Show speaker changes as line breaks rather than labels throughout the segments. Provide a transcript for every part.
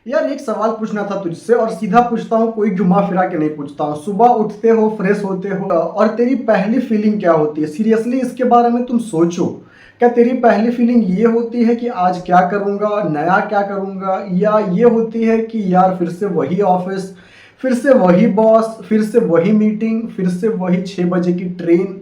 यार एक सवाल पूछना था तुझसे और सीधा पूछता हूँ, कोई घुमा फिरा के नहीं पूछता हूँ। सुबह उठते हो, फ्रेश होते हो और तेरी पहली फीलिंग क्या होती है? सीरियसली इसके बारे में तुम सोचो। क्या तेरी पहली फीलिंग ये होती है कि आज क्या करूँगा, नया क्या करूँगा, या ये होती है कि यार फिर से वही ऑफिस, फिर से वही बॉस, फिर से वही मीटिंग, फिर से वही 6 बजे की ट्रेन?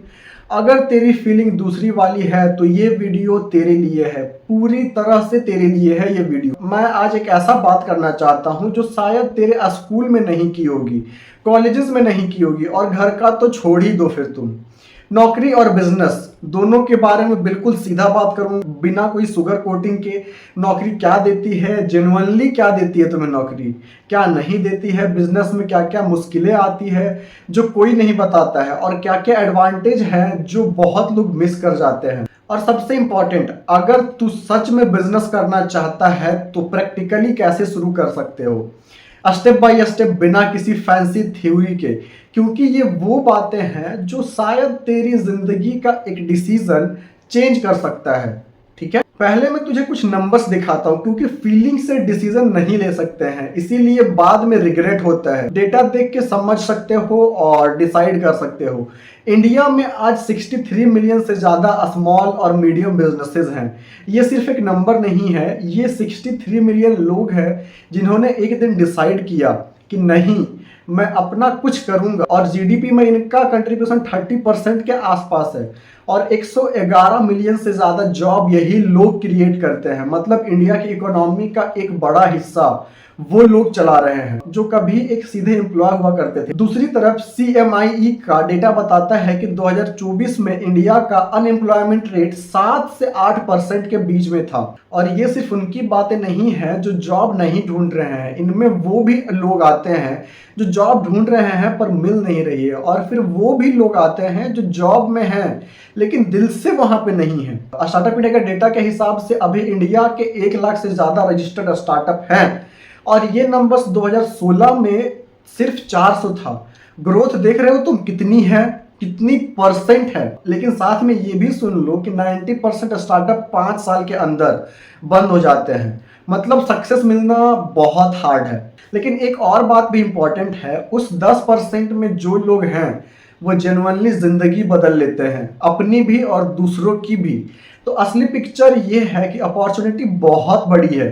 अगर तेरी फीलिंग दूसरी वाली है तो ये वीडियो तेरे लिए है, पूरी तरह से तेरे लिए है ये वीडियो। मैं आज एक ऐसा बात करना चाहता हूँ जो शायद तेरे स्कूल में नहीं की होगी, कॉलेजेस में नहीं की होगी, और घर का तो छोड़ ही दो। फिर तुम नौकरी और बिजनेस दोनों के बारे में बिल्कुल सीधा बात करूँ, बिना कोई सुगर कोटिंग के। नौकरी क्या देती है, जेन्युइनली क्या देती है तुम्हें नौकरी, क्या नहीं देती है, बिजनेस में क्या क्या मुश्किलें आती है जो कोई नहीं बताता है, और क्या क्या एडवांटेज है जो बहुत लोग मिस कर जाते हैं। और सबसे इंपॉर्टेंट, अगर तू सच में बिजनेस करना चाहता है तो प्रैक्टिकली कैसे शुरू कर सकते हो, स्टेप बाय स्टेप, बिना किसी फैंसी थ्योरी के। क्योंकि ये वो बातें हैं जो शायद तेरी जिंदगी का एक डिसीजन चेंज कर सकता है। ठीक है, पहले मैं तुझे कुछ नंबर्स दिखाता हूं, क्योंकि फीलिंग से डिसीजन नहीं ले सकते हैं, इसीलिए बाद में रिग्रेट होता है। डेटा देख के समझ सकते हो और डिसाइड कर सकते हो। इंडिया में आज 63 मिलियन से ज्यादा स्मॉल और मीडियम बिजनेसेस हैं। ये सिर्फ एक नंबर नहीं है, ये 63 मिलियन लोग हैं जिन्होंने एक दिन डिसाइड किया कि नहीं, मैं अपना कुछ करूंगा। और जीडीपी में इनका कंट्रीब्यूशन 30% के आसपास है, और 111 मिलियन से ज्यादा जॉब यही लोग क्रिएट करते हैं। मतलब इंडिया की इकोनॉमी का एक बड़ा हिस्सा वो लोग चला रहे हैं जो कभी एक सीधे एम्प्लॉय हुआ करते थे। दूसरी तरफ CMIE का डेटा बताता है कि 2024 में इंडिया का अनएम्प्लॉयमेंट रेट 7 से 8% के बीच में था। और ये सिर्फ उनकी बातें नहीं है जो जॉब नहीं ढूंढ रहे हैं, इनमें वो भी लोग आते हैं जो जॉब ढूंढ रहे हैं पर मिल नहीं रही है, और फिर वो भी लोग आते हैं जो जॉब में हैं लेकिन दिल से वहां पे नहीं है। स्टार्टअप इंडिया के डेटा के हिसाब से अभी इंडिया के 1 लाख से ज्यादा रजिस्टर्ड स्टार्टअप हैं, और ये नंबर्स 2016 में सिर्फ 400 था। ग्रोथ देख रहे हो तुम कितनी है, कितनी परसेंट है। लेकिन साथ में ये भी सुन लो कि 90% स्टार्टअप 5 साल के अंदर बंद हो जाते हैं। मतलब सक्सेस मिलना बहुत हार्ड है। लेकिन एक और बात भी इंपॉर्टेंट है, उस 10% में जो लोग हैं वो जेन्युइनली जिंदगी बदल लेते हैं, अपनी भी और दूसरों की भी। तो असली पिक्चर ये है कि अपॉर्चुनिटी बहुत बड़ी है,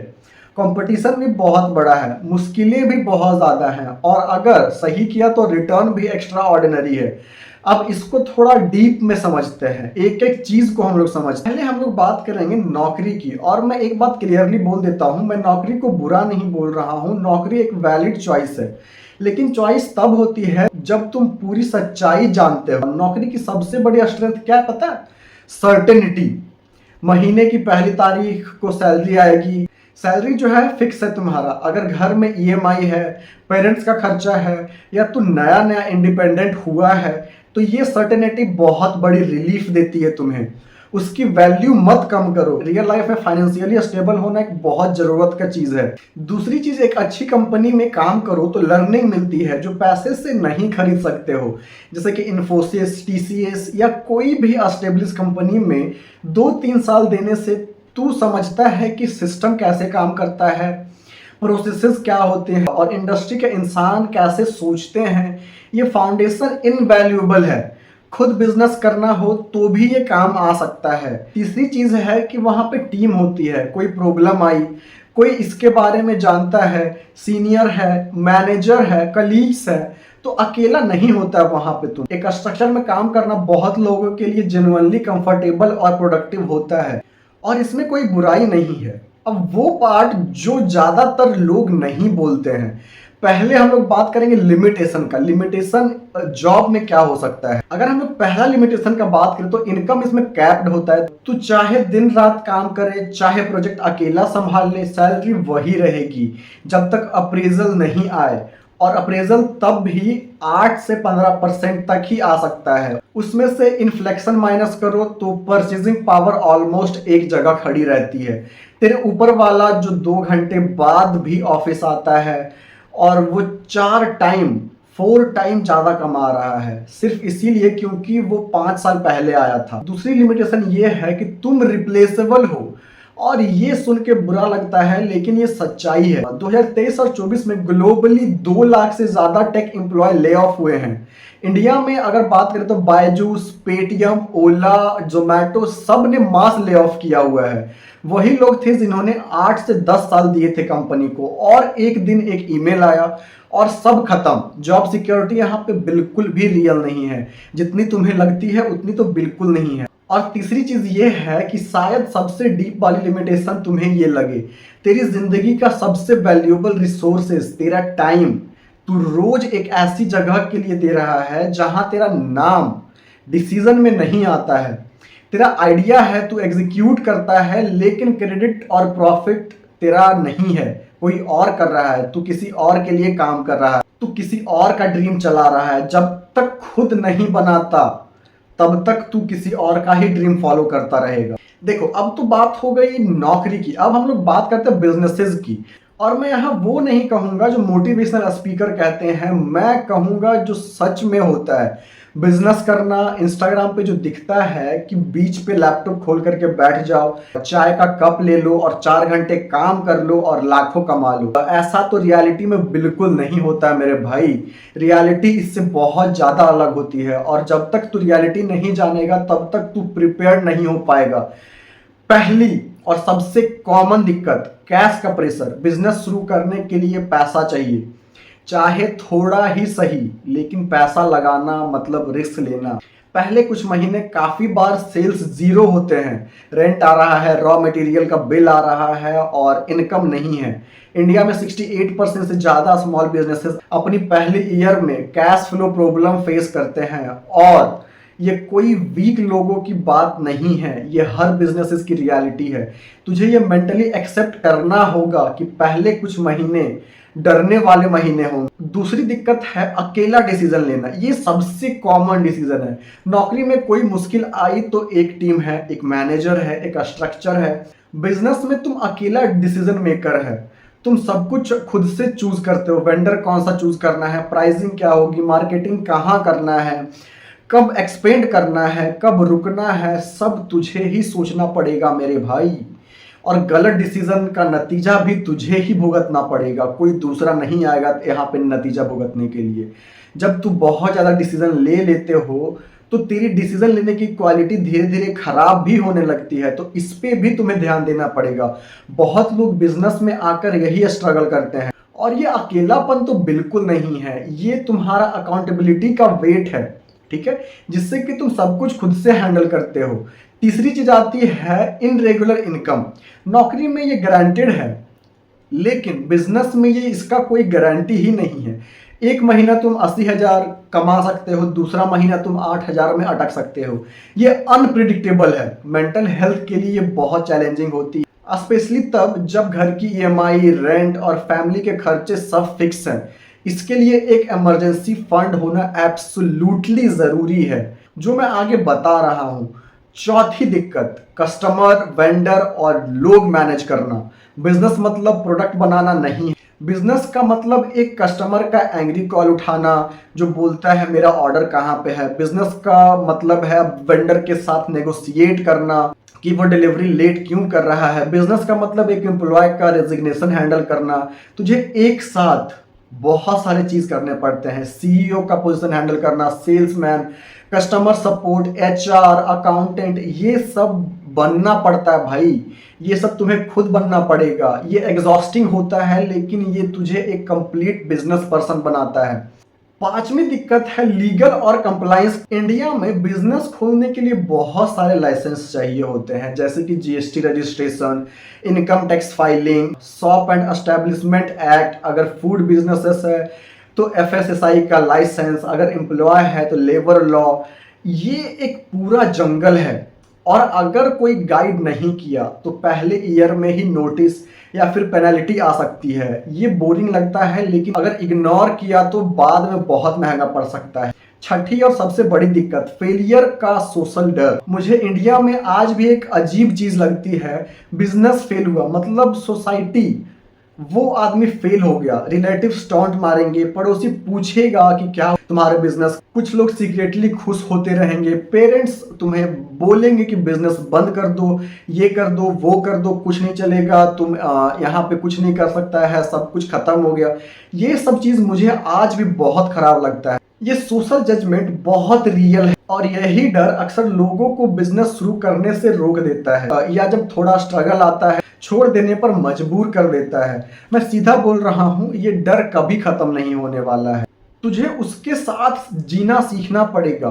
कंपटीशन भी बहुत बड़ा है, मुश्किलें भी बहुत ज़्यादा हैं, और अगर सही किया तो रिटर्न भी एक्स्ट्रा ऑर्डिनरी है। अब इसको थोड़ा डीप में समझते हैं, एक एक चीज़ को हम लोग समझते हैं। पहले हम लोग बात करेंगे नौकरी की, और मैं एक बात क्लियरली बोल देता हूँ, मैं नौकरी को बुरा नहीं बोल रहा हूँ। नौकरी एक वैलिड चॉइस है, लेकिन चॉइस तब होती है जब तुम पूरी सच्चाई जानते हो। नौकरी की सबसे बड़ी स्ट्रेंथ क्या है पता है? सर्टेनिटी। महीने की पहली तारीख को सैलरी आएगी। सैलरी जो है फिक्स है तुम्हारा। अगर घर में EMI है, पेरेंट्स का खर्चा है, या तू नया नया इंडिपेंडेंट हुआ है, तो ये सर्टेनिटी बहुत बड़ी रिलीफ देती है तुम्हें। उसकी वैल्यू मत कम करो। रियल लाइफ में फाइनेंशियली स्टेबल होना एक बहुत जरूरत का चीज है। दूसरी चीज, एक अच्छी कंपनी में काम करो तो लर्निंग मिलती है जो पैसे से नहीं खरीद सकते हो। जैसे कि इन्फोसिस, TCS या कोई भी एस्टेब्लिश कंपनी में 2-3 साल देने से तू समझता है कि सिस्टम कैसे काम करता है, प्रोसेसेस क्या होते हैं, और इंडस्ट्री के इंसान कैसे सोचते हैं। ये फाउंडेशन इनवैल्यूएबल है। खुद बिजनेस करना हो तो भी ये काम आ सकता है। तीसरी चीज है कि वहां पे टीम होती है। कोई प्रॉब्लम आई, कोई इसके बारे में जानता है, सीनियर है, मैनेजर है, कलीग्स है, तो अकेला नहीं होता है वहां पे। तुम एक स्ट्रक्चर में काम करना बहुत लोगों के लिए जेन्युइनली कंफर्टेबल और प्रोडक्टिव होता है, और इसमें कोई बुराई नहीं है। अब वो पार्ट जो ज्यादातर लोग नहीं बोलते हैं। पहले हम लोग बात करेंगे लिमिटेशन का। लिमिटेशन जॉब में क्या हो सकता है? अगर हम लोग पहला लिमिटेशन का बात करें तो इनकम इसमें कैप्ड होता है। तू चाहे दिन रात काम करे, चाहे प्रोजेक्ट अकेला संभाल ले, सैलरी वही रहेगी जब तक अप्रेजल नहीं आए। और अप्रेजल तब भी 8 से 15% तक ही आ सकता है। उसमें से इन्फ्लेक्शन माइनस करो तो परचेजिंग पावर ऑलमोस्ट एक जगह खड़ी रहती है। तेरे ऊपर वाला जो 2 घंटे बाद भी ऑफिस आता है, और वो 4 टाइम ज्यादा कमा रहा है, सिर्फ इसीलिए क्योंकि वो 5 साल पहले आया था। दूसरी लिमिटेशन ये है कि तुम रिप्लेसेबल हो। और ये सुन के बुरा लगता है लेकिन ये सच्चाई है। 2023 और 24 में ग्लोबली 2 लाख से ज्यादा टेक एम्प्लॉय ले ऑफ हुए हैं। इंडिया में अगर बात करें तो बायजूस, पेटीएम, ओला, जोमैटो सब ने मास ले ऑफ किया हुआ है। वही लोग थे जिन्होंने 8 से 10 साल दिए थे कंपनी को, और एक दिन एक ईमेल आया और सब खत्म। जॉब सिक्योरिटी यहाँ पे बिल्कुल भी रियल नहीं है, जितनी तुम्हें लगती है उतनी तो बिल्कुल नहीं है। और तीसरी चीज ये है कि शायद सबसे डीप वाली लिमिटेशन तुम्हें ये लगे, तेरी जिंदगी का सबसे वैल्यूएबल रिसोर्सेज तेरा टाइम तू रोज एक ऐसी जगह के लिए दे रहा है जहां तेरा नाम डिसीजन में नहीं आता है। तेरा आइडिया है, तू एग्जीक्यूट करता है, लेकिन क्रेडिट और प्रॉफिट तेरा नहीं है, कोई और कर रहा है। तू किसी और के लिए काम कर रहा है, तू किसी और का ड्रीम चला रहा है। जब तक खुद नहीं बनाता तब तक तू किसी और का ही ड्रीम फॉलो करता रहेगा। देखो, अब तो बात हो गई नौकरी की, अब हम लोग बात करते हैं बिजनेसेस की। और मैं यहाँ वो नहीं कहूंगा जो मोटिवेशनल स्पीकर कहते हैं, मैं कहूंगा जो सच में होता है। बिजनेस करना इंस्टाग्राम पे जो दिखता है कि बीच पे लैपटॉप खोल करके बैठ जाओ, चाय का कप ले लो और 4 घंटे काम कर लो और लाखों कमा लो, ऐसा तो रियलिटी में बिल्कुल नहीं होता है मेरे भाई। रियलिटी इससे बहुत ज़्यादा अलग होती है, और जब तक तू रियलिटी नहीं जानेगा तब तक तू प्रिपेयर्ड नहीं हो पाएगा। पहली और सबसे कॉमन दिक्कत, कैश का प्रेशर। बिजनेस शुरू करने के लिए पैसा चाहिए, चाहे थोड़ा ही सही, लेकिन पैसा लगाना मतलब रिस्क लेना। पहले कुछ महीने काफी बार सेल्स जीरो होते हैं, रेंट आ रहा है, रॉ मटेरियल का बिल आ रहा है और इनकम नहीं है। इंडिया में 68% से ज्यादा स्मॉल बिजनेसेस अपनी पहले ईयर में कैश फ्लो प्रॉब्लम फेस करते हैं, और ये कोई वीक लोगों की बात नहीं है, ये हर बिजनेसेस की रियलिटी है। तुझे ये मेंटली एक्सेप्ट करना होगा कि पहले कुछ महीने डरने वाले महीने होंगे। दूसरी दिक्कत है अकेला डिसीजन लेना, ये सबसे कॉमन डिसीजन है। नौकरी में कोई मुश्किल आई तो एक टीम है, एक मैनेजर है, एक स्ट्रक्चर है। बिजनेस में तुम अकेला डिसीजन मेकर है, तुम सब कुछ खुद से चूज करते हो। वेंडर कौन सा चूज करना है, प्राइसिंग क्या होगी, मार्केटिंग कहाँ करना है, कब एक्सपेंड करना है, कब रुकना है, सब तुझे ही सोचना पड़ेगा मेरे भाई। और गलत डिसीजन का नतीजा भी तुझे ही भुगतना पड़ेगा, कोई दूसरा नहीं आएगा यहाँ पे नतीजा भुगतने के लिए। जब तू बहुत ज़्यादा डिसीजन ले लेते हो तो तेरी डिसीजन लेने की क्वालिटी धीरे धीरे खराब भी होने लगती है, तो इस पे भी तुम्हें ध्यान देना पड़ेगा। बहुत लोग बिजनेस में आकर यही स्ट्रगल करते हैं, और ये अकेलापन तो बिल्कुल नहीं है, ये तुम्हारा अकाउंटेबिलिटी का वेट है, ठीक है, जिससे कि तुम सब कुछ खुद से हैंडल करते हो। तीसरी चीज आती है इनरेगुलर इनकम। नौकरी में ये गारंटेड है, लेकिन बिजनेस में ये इसका कोई गारंटी ही नहीं है। एक महीना तुम 80,000 कमा सकते हो, दूसरा महीना तुम 8,000 में अटक सकते हो। ये अनप्रिडिक्टेबल है। मेंटल हेल्थ के लिए ये बहुत चैलेंजिंग होती है, स्पेशली तब जब घर की ईएमआई, रेंट और फैमिली के खर्चे सब फिक्स हैं। इसके लिए एक इमरजेंसी फंड होना एब्सोल्युटली जरूरी है, जो मैं आगे बता रहा हूं। चौथी दिक्कत, कस्टमर, वेंडर और लोग मैनेज करना। बिजनेस मतलब प्रोडक्ट बनाना नहीं है, बिजनेस का मतलब एक कस्टमर का एंग्री कॉल उठाना जो बोलता है मेरा ऑर्डर कहाँ पे है। बिजनेस का मतलब है वेंडर के साथ नेगोशिएट करना कि वो डिलीवरी लेट क्यों कर रहा है। बिजनेस का मतलब एक एम्प्लॉय का रेजिग्नेशन हैंडल करना। तुझे एक साथ बहुत सारे चीज करने पड़ते हैं, सीईओ का पोजीशन हैंडल करना, salesman, customer support, HR, accountant, ये सब बनना पड़ता है भाई। ये सब तुम्हें खुद बनना पड़ेगा। ये एग्जॉस्टिंग होता है, लेकिन ये तुझे एक कंप्लीट बिजनेस पर्सन बनाता है। पांचवी दिक्कत है लीगल और कंप्लायंस। इंडिया में बिजनेस खोलने के लिए बहुत सारे लाइसेंस चाहिए होते हैं, जैसे कि GST registration, income tax filing, shop and establishment act, अगर फूड बिजनेसेस है तो एफएसएसआई का लाइसेंस, अगर एम्प्लॉय है तो लेबर लॉ। ये एक पूरा जंगल है, और अगर कोई गाइड नहीं किया तो पहले ईयर में ही नोटिस या फिर पेनल्टी आ सकती है। ये बोरिंग लगता है, लेकिन अगर इग्नोर किया तो बाद में बहुत महंगा पड़ सकता है। छठी और सबसे बड़ी दिक्कत, फेलियर का सोशल डर। मुझे इंडिया में आज भी एक अजीब चीज लगती है, बिजनेस फेल हुआ मतलब सोसाइटी वो आदमी फेल हो गया, रिलेटिव टॉन्ट मारेंगे, पड़ोसी पूछेगा कि क्या तुम्हारे बिजनेस, कुछ लोग सीक्रेटली खुश होते रहेंगे, पेरेंट्स तुम्हें बोलेंगे कि बिजनेस बंद कर दो, ये कर दो, वो कर दो, कुछ नहीं चलेगा, तुम यहाँ पे कुछ नहीं कर सकता है, सब कुछ खत्म हो गया। ये सब चीज मुझे आज भी बहुत खराब लगता है। ये सोशल जजमेंट बहुत रियल है और यही डर अक्सर लोगों को बिजनेस शुरू करने से रोक देता है या जब थोड़ा स्ट्रगल आता है छोड़ देने पर मजबूर कर देता है। मैं सीधा बोल रहा हूं, ये डर कभी खत्म नहीं होने वाला है, तुझे उसके साथ जीना सीखना पड़ेगा।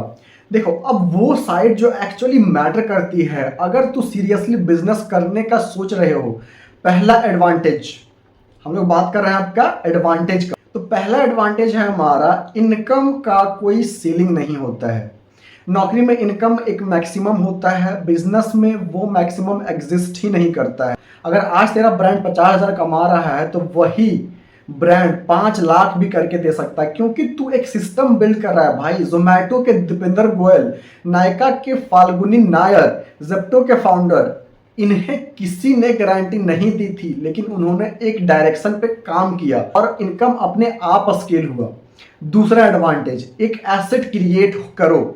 देखो, अब वो साइड जो एक्चुअली मैटर करती है, अगर तू सीरियसली बिजनेस करने का सोच रहे हो, पहला एडवांटेज, हम लोग बात कर रहे हैं आपका एडवांटेज का, तो पहला एडवांटेज है हमारा, इनकम का कोई सीलिंग नहीं होता है। नौकरी में इनकम एक मैक्सिमम होता है, बिजनेस में वो मैक्सिमम एग्जिस्ट ही नहीं करता है। अगर आज तेरा ब्रांड 50,000 कमा रहा है तो वही ब्रांड 5 लाख भी करके दे सकता है, क्योंकि तू एक सिस्टम बिल्ड कर रहा है भाई। जोमैटो के दीपेंद्र गोयल, नायका के फाल्गुनी नायर, जेप्टो के फाउंडर, इन्हें किसी ने गारंटी नहीं दी थी, लेकिन उन्होंने एक डायरेक्शन पे काम किया और इनकम अपने आप स्केल हुआ। दूसरा एडवांटेज, एक एसेट क्रिएट करो।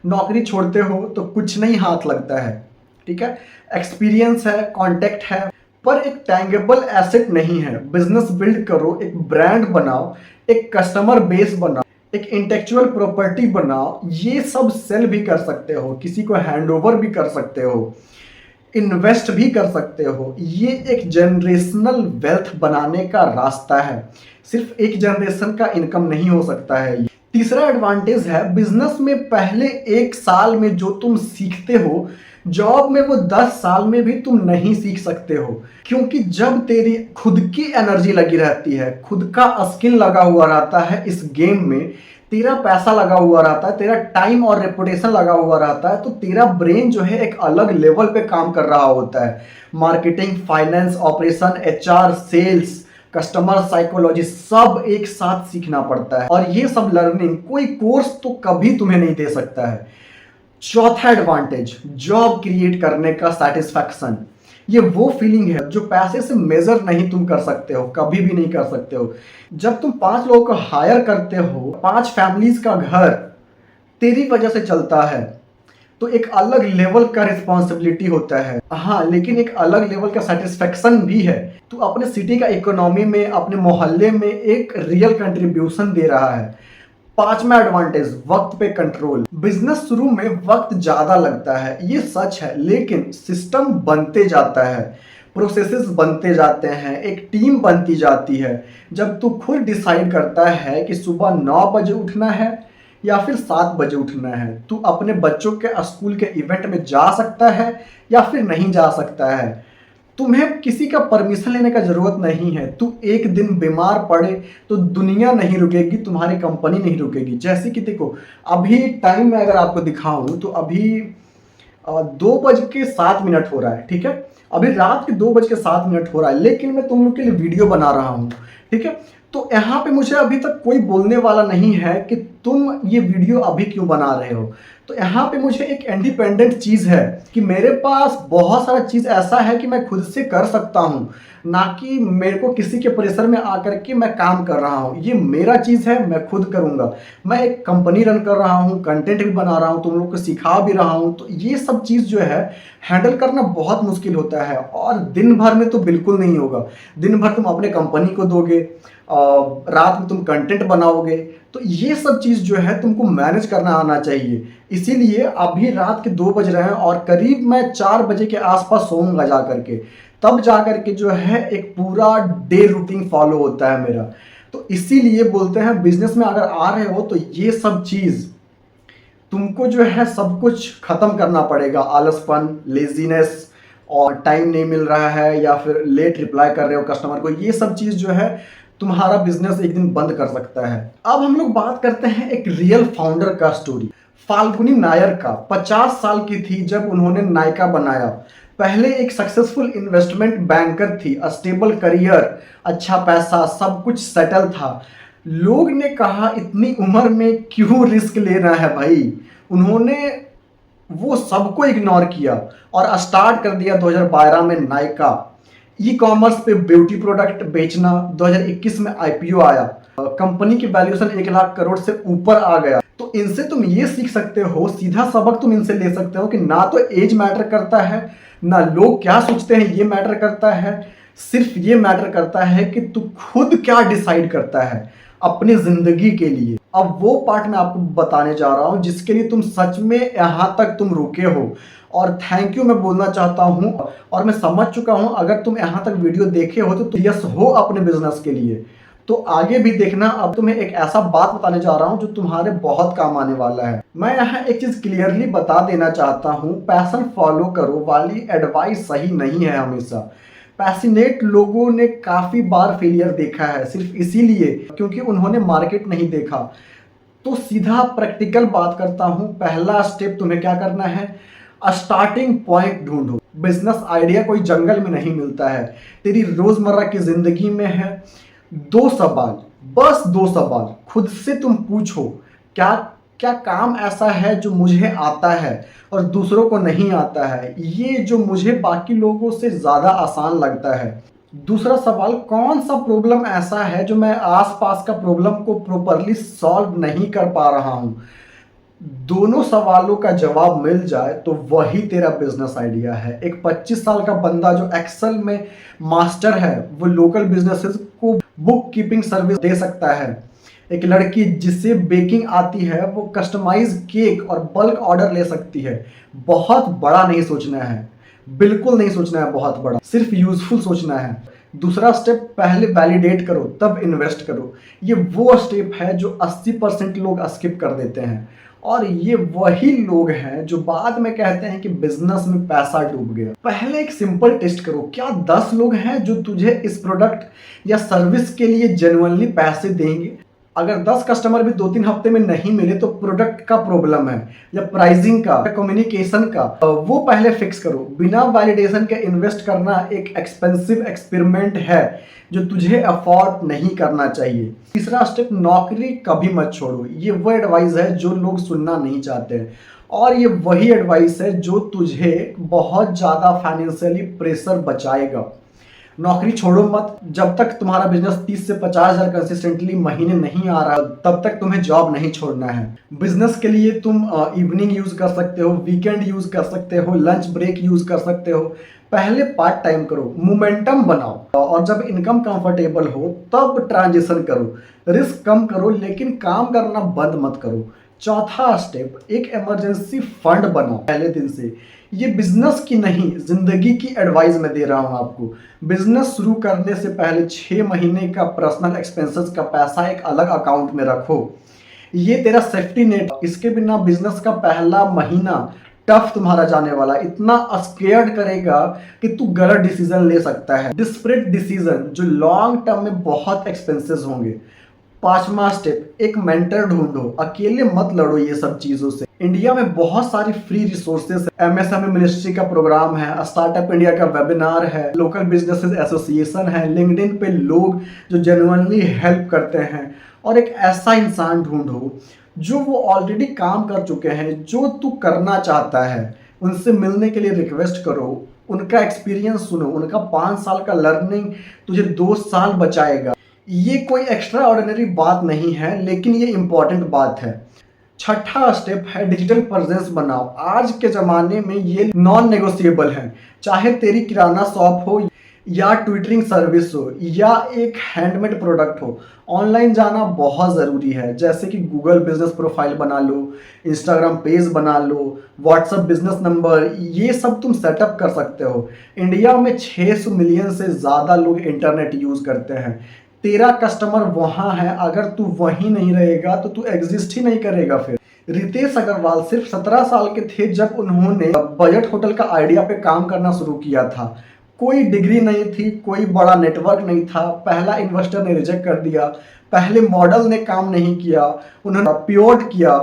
नौकरी छोड़ते हो तो कुछ नहीं हाथ लगता है, ठीक है, एक्सपीरियंस है, कांटेक्ट है, पर एक टैंगेबल एसेट नहीं है। बिजनेस बिल्ड करो, एक ब्रांड बनाओ, एक कस्टमर बेस बनाओ, एक इंटेलेक्चुअल प्रॉपर्टी बनाओ, ये सब सेल भी कर सकते हो, किसी को हैंडओवर भी कर सकते हो, इन्वेस्ट भी कर सकते हो। ये एक जनरेशनल वेल्थ बनाने का रास्ता है, सिर्फ एक जनरेशन का इनकम नहीं हो सकता है। तीसरा एडवांटेज है, बिजनेस में पहले 1 साल में जो तुम सीखते हो, जॉब में वो 10 साल में भी तुम नहीं सीख सकते हो, क्योंकि जब तेरी खुद की एनर्जी लगी रहती है, खुद का स्किल लगा हुआ रहता है इस गेम में, तेरा पैसा लगा हुआ रहता है, तेरा टाइम और रेपुटेशन लगा हुआ रहता है, तो तेरा ब्रेन जो है एक अलग लेवल पे काम कर रहा होता है। Marketing, finance, operation, HR, sales, customer psychology, सब एक साथ सीखना पड़ता है और ये सब लर्निंग कोई कोर्स तो कभी तुम्हें नहीं दे सकता है। चौथा एडवांटेज, जॉब क्रिएट करने का सेटिस्फैक्शन। ये वो फीलिंग है जो पैसे से मेजर नहीं तुम कर सकते हो, कभी भी नहीं कर सकते हो। जब तुम 5 लोगों को हायर करते हो, 5 फैमिलीज का घर तेरी वजह से चलता है, तो एक अलग लेवल का रिस्पॉन्सिबिलिटी होता है, हाँ, लेकिन एक अलग लेवल का सेटिस्फेक्शन भी है। तू अपने सिटी का इकोनॉमी में, अपने मोहल्ले में एक रियल कंट्रीब्यूशन दे रहा है। पांचवा एडवांटेज, वक्त पे कंट्रोल। बिजनेस शुरू में वक्त ज्यादा लगता है, ये सच है, लेकिन सिस्टम बनते जाता है, प्रोसेसेस बनते जाते हैं, एक टीम बनती जाती है। जब तू खुद डिसाइड करता है कि सुबह 9 बजे उठना है या फिर 7 बजे उठना है, तू अपने बच्चों के स्कूल के इवेंट में जा सकता है या फिर नहीं जा सकता है, तुम्हें किसी का परमिशन लेने का जरूरत नहीं है। तू एक दिन बीमार पड़े तो दुनिया नहीं रुकेगी, तुम्हारी कंपनी नहीं रुकेगी। जैसे कि देखो, अभी टाइम में अगर आपको दिखाऊं तो अभी 2:07 हो रहा है, ठीक है, अभी रात के 2:07 हो रहा है, लेकिन मैं तुम लोग के लिए वीडियो बना रहा हूँ, ठीक है। तो यहाँ पे मुझे अभी तक कोई बोलने वाला नहीं है कि तुम ये वीडियो अभी क्यों बना रहे हो। तो यहाँ पे मुझे एक इंडिपेंडेंट चीज़ है कि मेरे पास बहुत सारा चीज़ ऐसा है कि मैं खुद से कर सकता हूँ, ना कि मेरे को किसी के प्रेशर में आकर के मैं काम कर रहा हूँ। ये मेरा चीज़ है, मैं खुद करूँगा। मैं एक कंपनी रन कर रहा हूँ, कंटेंट भी बना रहा हूँ, तुम लोग को सिखा भी रहा हूँ। तो ये सब चीज़ जो है हैंडल करना बहुत मुश्किल होता है और दिन भर में तो बिल्कुल नहीं होगा। दिन भर तुम अपने कंपनी को दोगे, रात में तुम कंटेंट बनाओगे, तो ये सब चीज़ जो है तुमको मैनेज करना आना चाहिए। इसीलिए अभी रात के 2 बज रहे हैं और करीब मैं 4 बजे के आसपास सोऊंगा जा करके, तब जा करके जो है एक पूरा डे रूटीन फॉलो होता है मेरा। तो इसीलिए बोलते हैं बिजनेस में अगर आ रहे हो तो ये सब चीज़ तुमको जो है सब कुछ खत्म करना पड़ेगा। आलसपन, लेजीनेस और टाइम नहीं मिल रहा है या फिर लेट रिप्लाई कर रहे हो कस्टमर को, ये सब चीज़ जो है तुम्हारा बिजनेस एक दिन बंद कर सकता है। अब हम लोग बात करते हैं एक रियल फाउंडर का स्टोरी, फाल्गुनी नायर का। 50 साल की थी जब उन्होंने नायका बनाया। पहले एक सक्सेसफुल इन्वेस्टमेंट बैंकर थी, स्टेबल करियर, अच्छा पैसा, सब कुछ सेटल था। लोग ने कहा इतनी उम्र में क्यों रिस्क लेना है भाई। उन्होंने वो सबको इग्नोर किया और स्टार्ट कर दिया 2012 में नायका। ई कॉमर्स पे ब्यूटी प्रोडक्ट बेचना, 2021 में आईपीओ आया, कंपनी की वैल्यूएशन 1 लाख करोड़ से ऊपर आ गया। तो इनसे तुम ये सीख सकते हो, सीधा सबक तुम इनसे ले सकते हो कि ना तो एज मैटर करता है, ना लोग क्या सोचते हैं ये मैटर करता है। सिर्फ ये मैटर करता है कि तू खुद क्या डिसाइड करता है अपनी जिंदगी के लिए। अब वो पार्ट मैं आपको बताने जा रहा हूं जिसके लिए तुम सच में यहां तक तुम रुके हो, और थैंक यू मैं बोलना चाहता हूं। और मैं समझ चुका हूं अगर तुम यहां तक वीडियो देखे हो तो यस हो अपने बिजनेस के लिए, तो आगे भी देखना। अब तुम्हें एक ऐसा बात बताने जा रहा हूं जो तुम्हारे बहुत काम आने वाला है। मैं यहाँ एक चीज क्लियरली बता देना चाहता हूं, पैशन फॉलो करो वाली एडवाइस सही नहीं है हमेशा। पैसिनेट लोगों ने काफी बार फेलियर देखा है सिर्फ इसीलिए क्योंकि उन्होंने मार्केट नहीं देखा। तो सीधा प्रैक्टिकल बात करता हूं, पहला स्टेप तुम्हें क्या करना है, स्टार्टिंग पॉइंट ढूंढो। बिजनेस आइडिया कोई जंगल में नहीं मिलता है, तेरी रोजमर्रा की जिंदगी में है। 2 सवाल, बस 2 सवाल खुद से तुम पूछो, क्या क्या काम ऐसा है जो मुझे आता है और दूसरों को नहीं आता है, ये जो मुझे बाकी लोगों से ज्यादा आसान लगता है। दूसरा सवाल, कौन सा प्रॉब्लम ऐसा है जो मैं आसपास का प्रॉब्लम को प्रॉपरली सॉल्व नहीं कर पा रहा हूं। दोनों सवालों का जवाब मिल जाए तो वही तेरा बिजनेस आइडिया है। एक 25 साल का बंदा जो एक्सेल में मास्टर है वो लोकल बिजनेसेस को बुक कीपिंग सर्विस दे सकता है। एक लड़की जिसे बेकिंग आती है वो कस्टमाइज केक और बल्क ऑर्डर ले सकती है। बहुत बड़ा नहीं सोचना है, बिल्कुल नहीं सोचना है बहुत बड़ा, सिर्फ यूजफुल सोचना है। दूसरा स्टेप, पहले वैलिडेट करो तब इन्वेस्ट करो। ये वो स्टेप है जो 80% लोग स्किप कर देते हैं, और ये वही लोग हैं जो बाद में कहते हैं कि बिजनेस में पैसा डूब गया। पहले एक सिंपल टेस्ट करो, क्या 10 लोग हैं जो तुझे इस प्रोडक्ट या सर्विस के लिए जेन्युइनली पैसे देंगे। अगर 10 कस्टमर भी 2-3 हफ्ते में नहीं मिले तो प्रोडक्ट का प्रॉब्लम है या प्राइसिंग का या कम्युनिकेशन का, वो पहले फिक्स करो। बिना वैलिडेशन के इन्वेस्ट करना एक एक्सपेंसिव एक्सपेरिमेंट है जो तुझे अफोर्ड नहीं करना चाहिए। तीसरा स्टेप, नौकरी कभी मत छोड़ो। ये वो एडवाइस है जो लोग सुनना नहीं चाहते हैं, और ये वही एडवाइस है जो तुझे बहुत ज्यादा फाइनेंशियली प्रेशर बचाएगा। नौकरी छोड़ो मत, जब तक तुम्हारा बिजनेस 30 से 50 हजार कंसिस्टेंटली महीने नहीं आ रहा तब तक तुम्हें जॉब नहीं छोड़ना है। बिजनेस के लिए तुम इवनिंग यूज कर सकते हो, वीकेंड यूज कर सकते हो, लंच ब्रेक यूज कर सकते हो। पहले पार्ट टाइम करो, मोमेंटम बनाओ, और जब इनकम कंफर्टेबल हो तब ट्रांजिशन करो। रिस्क कम करो लेकिन काम करना बंद मत करो। चौथा स्टेप, एक इमरजेंसी फंड बनाओ पहले दिन से। ये बिजनेस की नहीं, जिंदगी की एडवाइस मैं दे रहा हूं आपको। बिजनेस शुरू करने से पहले 6 महीने का पर्सनल एक्सपेंसेस का पैसा एक अलग अकाउंट में रखो। ये तेरा सेफ्टी नेट। इसके बिना बिजनेस का पहला महीना टफ तुम्हारा जाने वाला, इतना स्केयर्ड करेगा कि तू गलत डिसीजन ले सकता है, डिस्परेट डिसीजन जो लॉन्ग टर्म में बहुत एक्सपेंसेस होंगे। 5वां स्टेप, एक मेंटर ढूंढो, अकेले मत लड़ो ये सब चीजों से। इंडिया में बहुत सारी फ्री रिसोर्सेज, एमएसएमई मिनिस्ट्री का प्रोग्राम है, स्टार्टअप इंडिया का वेबिनार है, लोकल बिजनेसेस एसोसिएशन है, लिंक्डइन पे लोग जो जेन्युइनली हेल्प करते हैं। और एक ऐसा इंसान ढूंढो जो वो ऑलरेडी काम कर चुके हैं जो तू करना चाहता है, उनसे मिलने के लिए रिक्वेस्ट करो, उनका एक्सपीरियंस सुनो। उनका 5 साल का लर्निंग तुझे 2 साल बचाएगा। ये कोई एक्स्ट्रा ऑर्डिनरी बात नहीं है लेकिन ये इंपॉर्टेंट बात है। छठा स्टेप है डिजिटल प्रेजेंस बनाओ। आज के जमाने में ये नॉन नेगोशिएबल है, चाहे तेरी किराना शॉप हो या ट्विटरिंग सर्विस हो या एक हैंडमेड प्रोडक्ट हो, ऑनलाइन जाना बहुत ज़रूरी है। जैसे कि गूगल बिजनेस प्रोफाइल बना लो, इंस्टाग्राम पेज बना लो, व्हाट्सएप बिजनेस नंबर, ये सब तुम सेटअप कर सकते हो। इंडिया में 600 मिलियन से ज़्यादा लोग इंटरनेट यूज़ करते हैं। तेरा कस्टमर वहां है, अगर तू वहीं नहीं रहेगा तो तू एग्जिस्ट ही नहीं करेगा। फिर रितेश अग्रवाल सिर्फ 17 साल के थे जब उन्होंने बजट होटल का आइडिया पे काम करना शुरू किया था। कोई डिग्री नहीं थी, कोई बड़ा नेटवर्क नहीं था, पहला इन्वेस्टर ने रिजेक्ट कर दिया, पहले मॉडल ने काम नहीं किया, उन्होंने पिवोट किया,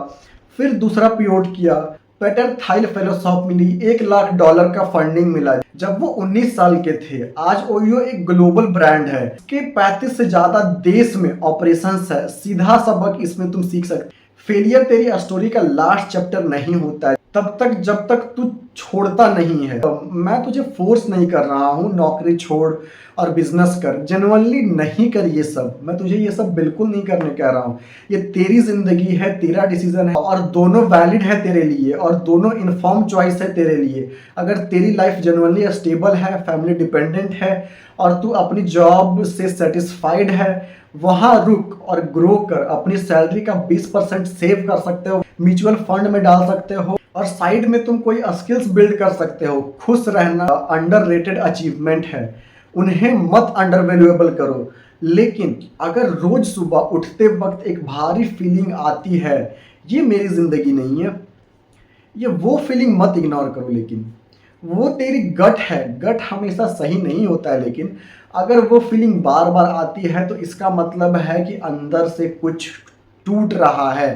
फिर दूसरा पिवोट किया, पेटर थाइल फेलोशिप मिली, $1 लाख का फंडिंग मिला जब वो 19 साल के थे। आज ओयो एक ग्लोबल ब्रांड है, इसके 35 से ज्यादा देश में ऑपरेशंस है। सीधा सबक इसमें तुम सीख सकते। फेलियर तेरी स्टोरी का लास्ट चैप्टर नहीं होता है, तब तक जब तक तू छोड़ता नहीं है। मैं तुझे फोर्स नहीं कर रहा हूँ नौकरी छोड़ और बिजनेस कर, जेन्युइनली नहीं कर ये सब, मैं तुझे ये सब बिल्कुल नहीं करने कह रहा हूँ। ये तेरी जिंदगी है, तेरा डिसीजन है और दोनों वैलिड है तेरे लिए और दोनों इन्फॉर्म चॉइस है तेरे लिए। अगर तेरी लाइफ जेन्युइनली स्टेबल है, फैमिली डिपेंडेंट है और तू अपनी जॉब से सेटिस्फाइड है, वहां रुक और ग्रो कर। अपनी सैलरी का 20% सेव कर सकते हो, म्यूचुअल फंड में डाल सकते हो और साइड में तुम कोई स्किल्स बिल्ड कर सकते हो। खुश रहना अंडररेटेड अचीवमेंट है, उन्हें मत अंडर वैल्यूएबल करो। लेकिन अगर रोज सुबह उठते वक्त एक भारी फीलिंग आती है, ये मेरी जिंदगी नहीं है, ये वो फीलिंग मत इग्नोर करो। लेकिन वो तेरी गट है, गट हमेशा सही नहीं होता है, लेकिन अगर वो फीलिंग बार बार आती है तो इसका मतलब है कि अंदर से कुछ टूट रहा है,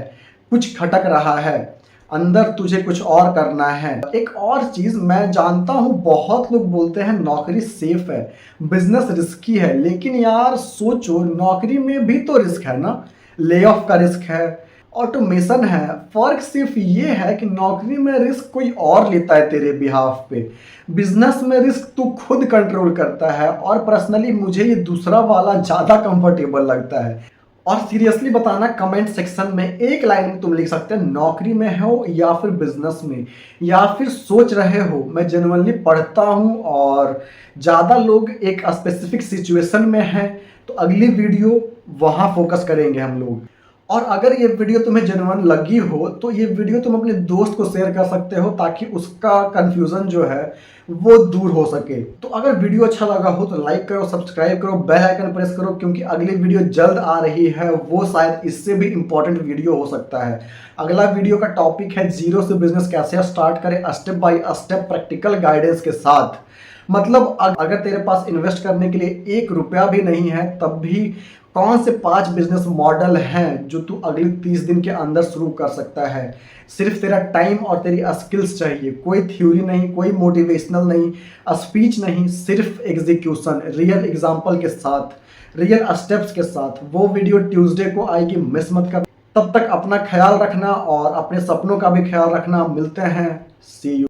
कुछ खटक रहा है, अंदर तुझे कुछ और करना है। एक और चीज मैं जानता हूं, बहुत लोग बोलते हैं नौकरी सेफ है, बिजनेस रिस्की है, लेकिन यार सोचो नौकरी में भी तो रिस्क है ना, ले ऑफ का रिस्क है, ऑटोमेशन है। फर्क सिर्फ ये है कि नौकरी में रिस्क कोई और लेता है तेरे बिहाफ पे, बिजनेस में रिस्क तू खुद कंट्रोल करता है और पर्सनली मुझे ये दूसरा वाला ज़्यादा कंफर्टेबल लगता है। और सीरियसली बताना कमेंट सेक्शन में एक लाइन में तुम लिख सकते हैं, नौकरी में हो या फिर बिजनेस में, या फिर सोच रहे हो। मैं जेन्युइनली पढ़ता हूँ और ज़्यादा लोग एक स्पेसिफिक सिचुएशन में हैं, तो अगली वीडियो वहाँ फोकस करेंगे हम लोग। और अगर ये वीडियो तुम्हें जेन्युइन लगी हो तो ये वीडियो तुम अपने दोस्त को शेयर कर सकते हो, ताकि उसका कंफ्यूजन जो है वो दूर हो सके। तो अगर वीडियो अच्छा लगा हो तो लाइक करो, सब्सक्राइब करो, बेल आइकन प्रेस करो, क्योंकि अगली वीडियो जल्द आ रही है, वो शायद इससे भी इंपॉर्टेंट वीडियो हो सकता है। अगला वीडियो का टॉपिक है जीरो से बिजनेस कैसे स्टार्ट करें, step by step practical guidance के साथ। मतलब अगर तेरे पास इन्वेस्ट करने के लिए 1 रुपया भी नहीं है, तब भी कौन से 5 बिजनेस मॉडल हैं जो तू अगले 30 दिन के अंदर शुरू कर सकता है। सिर्फ तेरा टाइम और तेरी स्किल्स चाहिए, कोई थ्योरी नहीं, कोई मोटिवेशनल नहीं, स्पीच नहीं, सिर्फ एग्जीक्यूशन, रियल एग्जाम्पल के साथ, रियल स्टेप्स के साथ। वो वीडियो ट्यूसडे को आएगी, मिस मत कर। तब तक अपना ख्याल रखना और अपने सपनों का भी ख्याल रखना। मिलते हैं, सी यू।